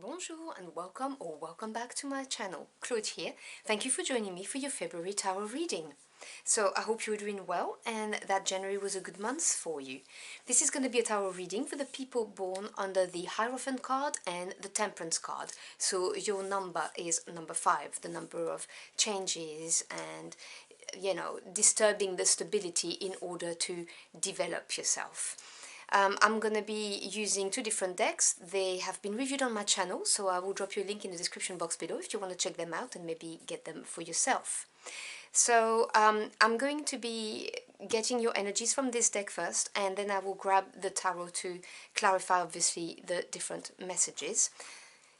Bonjour and welcome or welcome back to my channel. Claude here. Thank you for joining me for your February tarot reading. So I hope you're doing well and that January was a good month for you. This is going to be a tarot reading for the people born under the Hierophant card and the Temperance card. So your number is number 5, the number of changes and, you know, disturbing the stability in order to develop yourself. I'm going to be using two different decks. They have been reviewed on my channel, so I will drop you a link in the description box below if you want to check them out and maybe get them for yourself. So I'm going to be getting your energies from this deck first, and then I will grab the tarot to clarify obviously the different messages.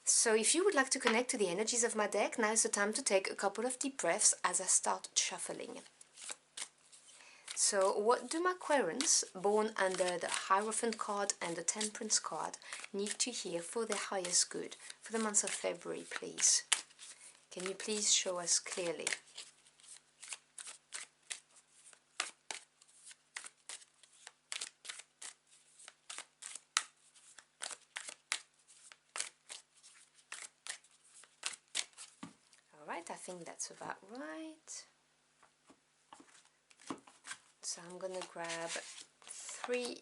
So if you would like to connect to the energies of my deck, now is the time to take a couple of deep breaths as I start shuffling. So what do my Aquarians born under the Hierophant card and the Temperance card need to hear for their highest good for the month of February, please? Can you please show us clearly? Alright, I think that's about right. So I'm going to grab 3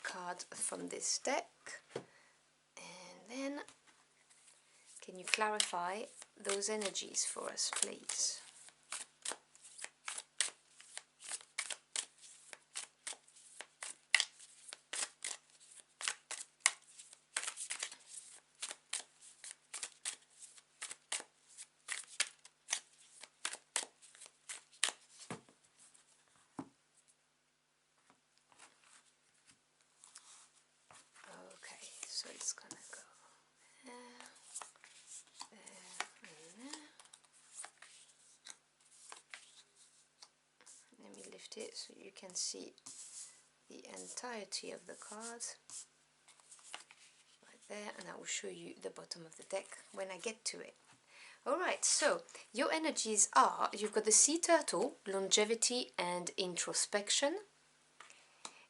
cards from this deck, and then can you clarify those energies for us, please? So it's gonna go there, there, and there. Let me lift it so you can see the entirety of the cards right there, and I will show you the bottom of the deck when I get to it. Alright, so your energies are, you've got the sea turtle, longevity and introspection.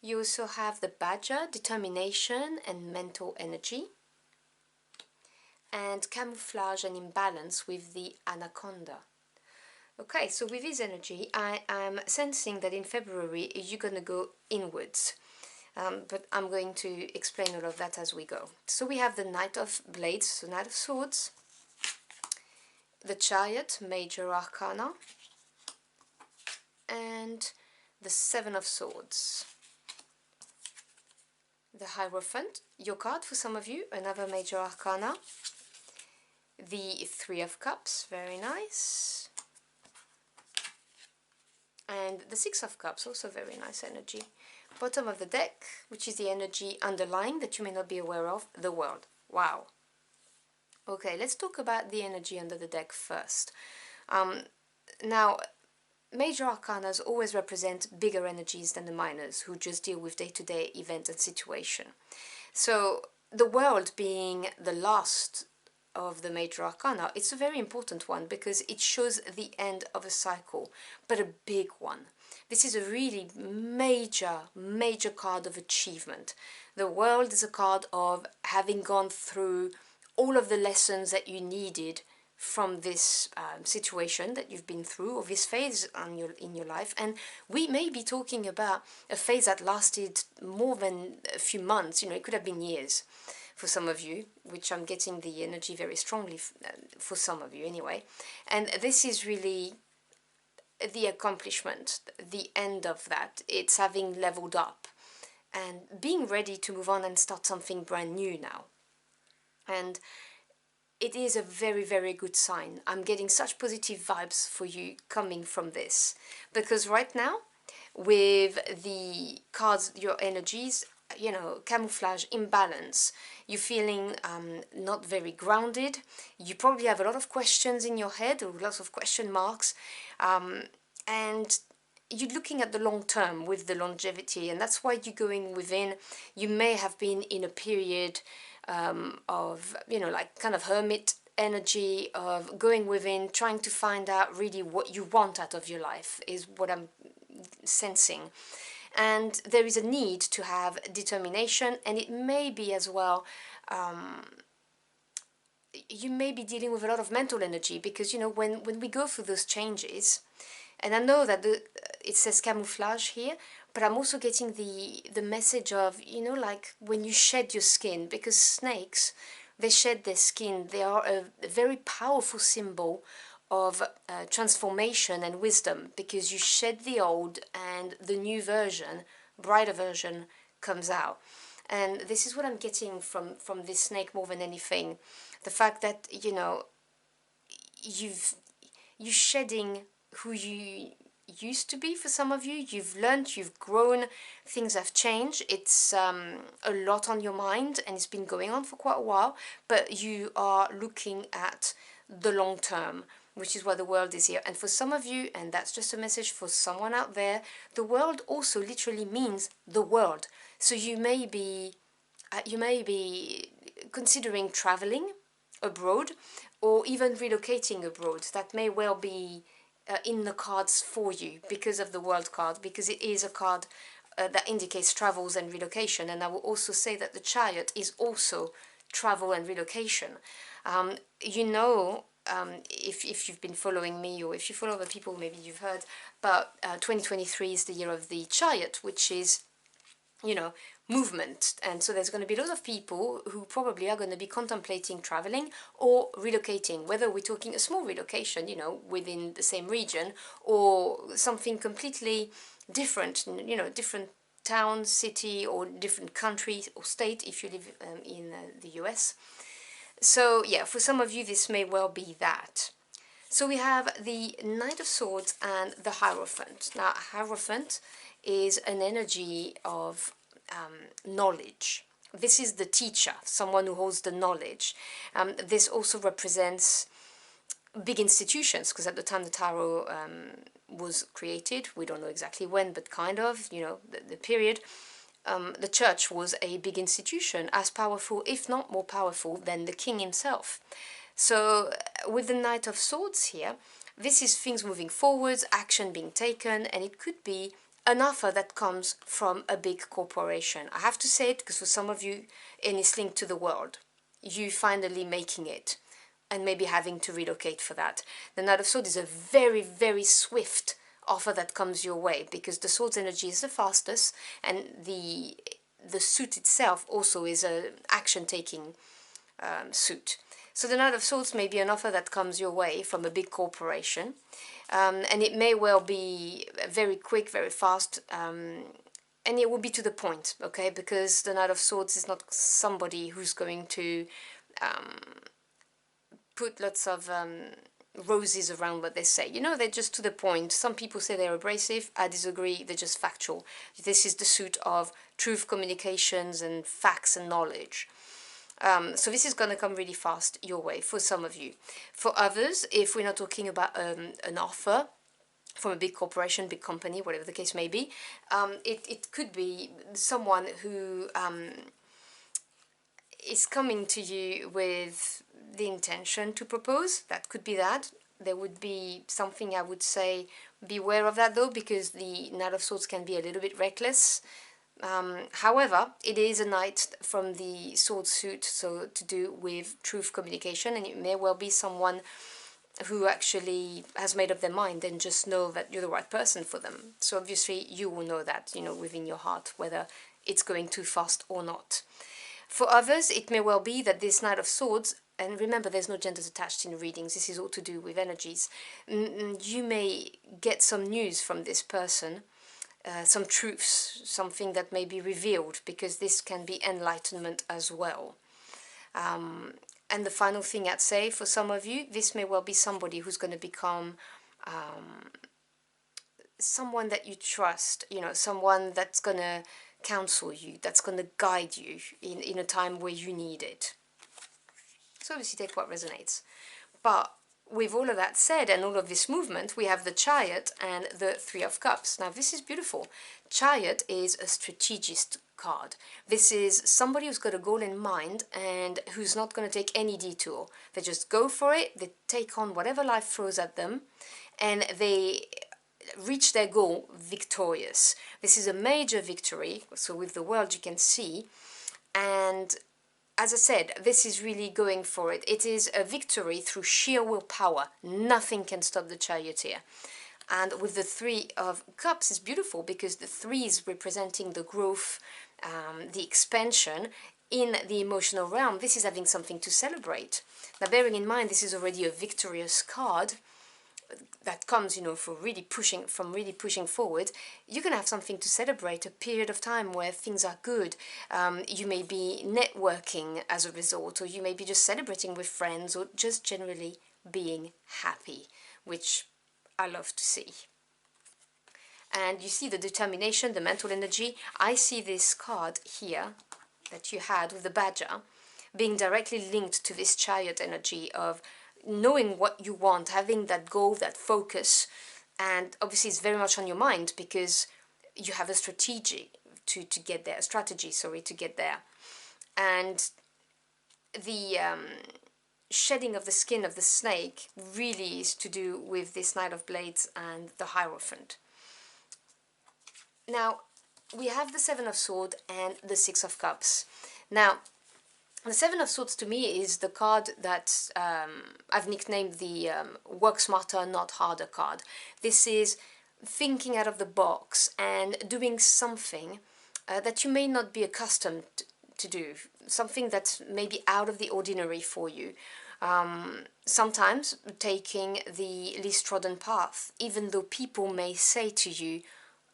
You also have the badger, determination and mental energy, and camouflage and imbalance with the anaconda. Okay, so with this energy, I am sensing that in February you're going to go inwards, but I'm going to explain all of that as we go. So we have the Knight of Blades, so Knight of Swords, the Chariot, Major Arcana, and the Seven of Swords. The Hierophant, your card for some of you, another Major Arcana. The Three of Cups, very nice. And the Six of Cups, also very nice energy. Bottom of the deck, which is the energy underlying that you may not be aware of, the World. Wow. Okay, let's talk about the energy under the deck first. Now, Major Arcanas always represent bigger energies than the minors, who just deal with day-to-day event and situation. So the World being the last of the Major Arcana, it's a very important one because it shows the end of a cycle, but a big one. This is a really major card of achievement. The World is a card of having gone through all of the lessons that you needed from this situation that you've been through, or this phase in your life. And we may be talking about a phase that lasted more than a few months, you know, it could have been years for some of you, which I'm getting the energy very strongly for some of you anyway. And this is really the accomplishment, the end of that. It's having leveled up and being ready to move on and start something brand new now. And it is a very good sign. I'm getting such positive vibes for you coming from this, because right now with the cards, your energies, you know, camouflage, imbalance, you're feeling not very grounded. You probably have a lot of questions in your head, or lots of question marks, and you're looking at the long term with the longevity, and that's why you're going within. You may have been in a period of, you know, like kind of hermit energy, of going within, trying to find out really what you want out of your life, is what I'm sensing. And there is a need to have determination, and it may be as well you may be dealing with a lot of mental energy, because, you know, when we go through those changes, and I know that it says camouflage here, but I'm also getting the message of, you know, like when you shed your skin, because snakes, they shed their skin. They are a very powerful symbol of transformation and wisdom, because you shed the old and the new version, brighter version, comes out. And this is what I'm getting from this snake more than anything. The fact that, you know, you're shedding who you used to be. For some of you, you've learned, you've grown, things have changed. It's a lot on your mind, and it's been going on for quite a while, but you are looking at the long term, which is why the world is here. And for some of you, and that's just a message for someone out there, the world also literally means the world. So you may be considering traveling abroad, or even relocating abroad. That may well be in the cards for you because of the world card, because it is a card that indicates travels and relocation. And I will also say that the Chariot is also travel and relocation. You know, if you've been following me, or if you follow other people, maybe you've heard, but 2023 is the year of the Chariot, which is, you know, movement. And so there's going to be a lot of people who probably are going to be contemplating traveling or relocating, whether we're talking a small relocation, you know, within the same region, or something completely different, you know, different town, city, or different country or state if you live in the US. So yeah, for some of you this may well be that. So we have the Knight of Swords and the Hierophant. Now, Hierophant is an energy of knowledge. This is the teacher, someone who holds the knowledge. This also represents big institutions, because at the time the tarot was created, we don't know exactly when, but kind of, you know, the period, the church was a big institution, as powerful, if not more powerful, than the king himself. So with the Knight of Swords here, this is things moving forwards, action being taken, and it could be an offer that comes from a big corporation. I have to say it because for some of you, and it's linked to the world, you finally making it and maybe having to relocate for that. The Knight of Swords is a very, very swift offer that comes your way, because the Swords energy is the fastest, and the suit itself also is a action-taking suit. So the Knight of Swords may be an offer that comes your way from a big corporation, and it may well be very quick, very fast, and it will be to the point, okay? Because the Knight of Swords is not somebody who's going to put lots of roses around what they say. You know, they're just to the point. Some people say they're abrasive. I disagree. They're just factual. This is the suit of truth, communications, and facts and knowledge. So this is going to come really fast your way for some of you. For others, if we're not talking about an offer from a big corporation, big company, whatever the case may be, it could be someone who is coming to you with the intention to propose. That could be that. There would be something, I would say, beware of that though, because the Knight of Swords can be a little bit reckless. However, it is a knight from the sword suit, so to do with truth, communication, and it may well be someone who actually has made up their mind and just know that you're the right person for them. So obviously you will know that, you know, within your heart, whether it's going too fast or not. For others, it may well be that this Knight of Swords, and remember there's no genders attached in readings, this is all to do with energies, you may get some news from this person, some truths, something that may be revealed, because this can be enlightenment as well. And the final thing I'd say, for some of you, this may well be somebody who's going to become someone that you trust, you know, someone that's going to counsel you, that's going to guide you in a time where you need it. So obviously take what resonates. But with all of that said and all of this movement, we have the Chariot and the Three of Cups. Now this is beautiful. Chariot is a strategist card. This is somebody who's got a goal in mind and who's not going to take any detour. They just go for it, they take on whatever life throws at them, and they reach their goal victorious. This is a major victory, so with the world you can see, and as I said, this is really going for it. It is a victory through sheer willpower. Nothing can stop the Charioteer. And with the Three of Cups, it's beautiful because the three is representing the growth, the expansion in the emotional realm. This is having something to celebrate. Now, bearing in mind, this is already a victorious card that comes, you know, from really pushing forward. You can have something to celebrate, a period of time where things are good. You may be networking as a result, or you may be just celebrating with friends, or just generally being happy, which I love to see. And you see the determination, the mental energy. I see this card here that you had with the badger being directly linked to this Chariot energy of knowing what you want, having that goal, that focus. And obviously it's very much on your mind because you have a strategy to get there, to get there. And the shedding of the skin of the snake really is to do with this Knight of Blades and the Hierophant. Now, we have the Seven of Swords and the Six of Cups. Now, the Seven of Swords to me is the card that I've nicknamed the work smarter, not harder card. This is thinking out of the box and doing something that you may not be accustomed to do, something that's maybe out of the ordinary for you. Sometimes taking the least trodden path, even though people may say to you,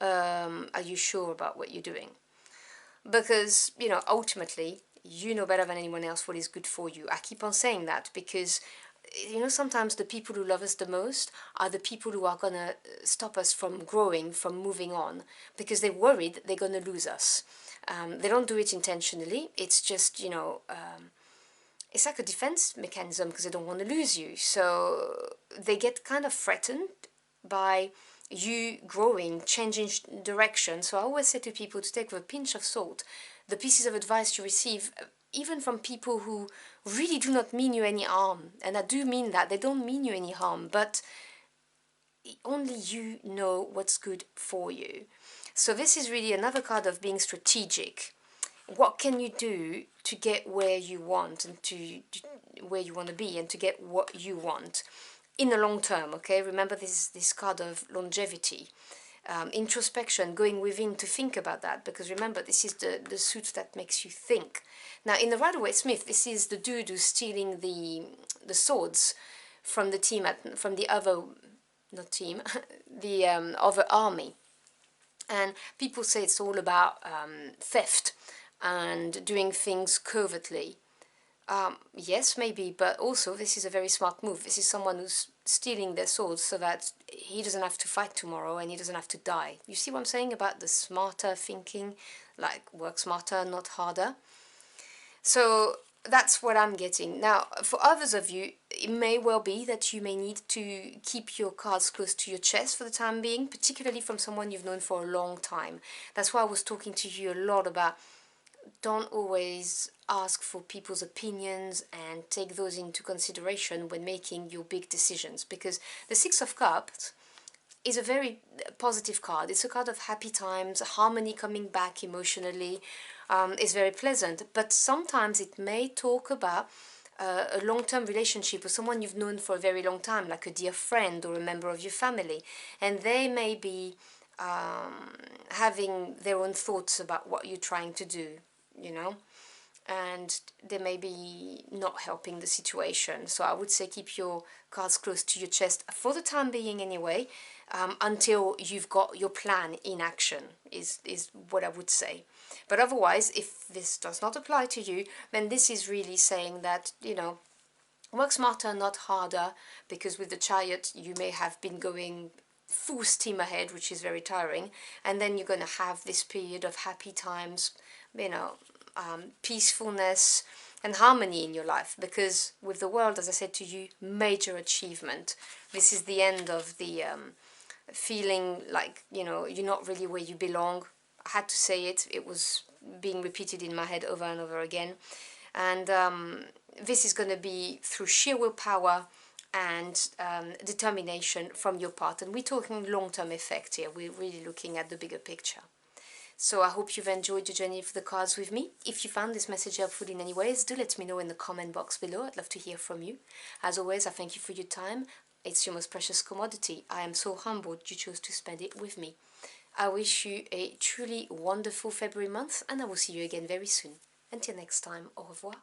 are you sure about what you're doing? Because, you know, ultimately, you know better than anyone else what is good for you. I keep on saying that because, you know, sometimes the people who love us the most are the people who are going to stop us from growing, from moving on, because they're worried they're going to lose us. They don't do it intentionally. It's just, you know, it's like a defense mechanism because they don't want to lose you. So they get kind of threatened by you growing, changing direction. So I always say to people to take with a pinch of salt the pieces of advice you receive, even from people who really do not mean you any harm. And I do mean that. They don't mean you any harm, but only you know what's good for you. So this is really another card of being strategic. What can you do to get where you want and to where you want to be and to get what you want in the long term, okay? Remember this card of longevity. Introspection, going within to think about that, because remember, this is the suit that makes you think. Now, in the Rider-Waite-Smith, this is the dude who's stealing the swords from the team, from the other, not team, the other army. And people say it's all about theft and doing things covertly. Yes, maybe, but also this is a very smart move. This is someone who's stealing their swords so that he doesn't have to fight tomorrow and he doesn't have to die. You see what I'm saying about the smarter thinking, like work smarter, not harder? So that's what I'm getting. Now, for others of you, it may well be that you may need to keep your cards close to your chest for the time being, particularly from someone you've known for a long time. That's why I was talking to you a lot about don't always ask for people's opinions and take those into consideration when making your big decisions, because the Six of Cups is a very positive card. It's a card of happy times, harmony coming back emotionally, is very pleasant, but sometimes it may talk about a long-term relationship with someone you've known for a very long time, like a dear friend or a member of your family, and they may be having their own thoughts about what you're trying to do, you know, and they may be not helping the situation. So I would say keep your cards close to your chest for the time being anyway, until you've got your plan in action is what I would say. But otherwise, if this does not apply to you, then this is really saying that, you know, work smarter, not harder, because with the Chariot you may have been going full steam ahead, which is very tiring, and then you're going to have this period of happy times, you know, peacefulness and harmony in your life, because with the World, as I said to you, major achievement. This is the end of the feeling like, you know, you're not really where you belong. I had to say it. It was being repeated in my head over and over again. And this is going to be through sheer willpower and determination from your part. And we're talking long-term effect here. We're really looking at the bigger picture. So I hope you've enjoyed your journey of the cards with me. If you found this message helpful in any ways, do let me know in the comment box below. I'd love to hear from you. As always, I thank you for your time. It's your most precious commodity. I am so humbled you chose to spend it with me. I wish you a truly wonderful February month, and I will see you again very soon. Until next time, au revoir.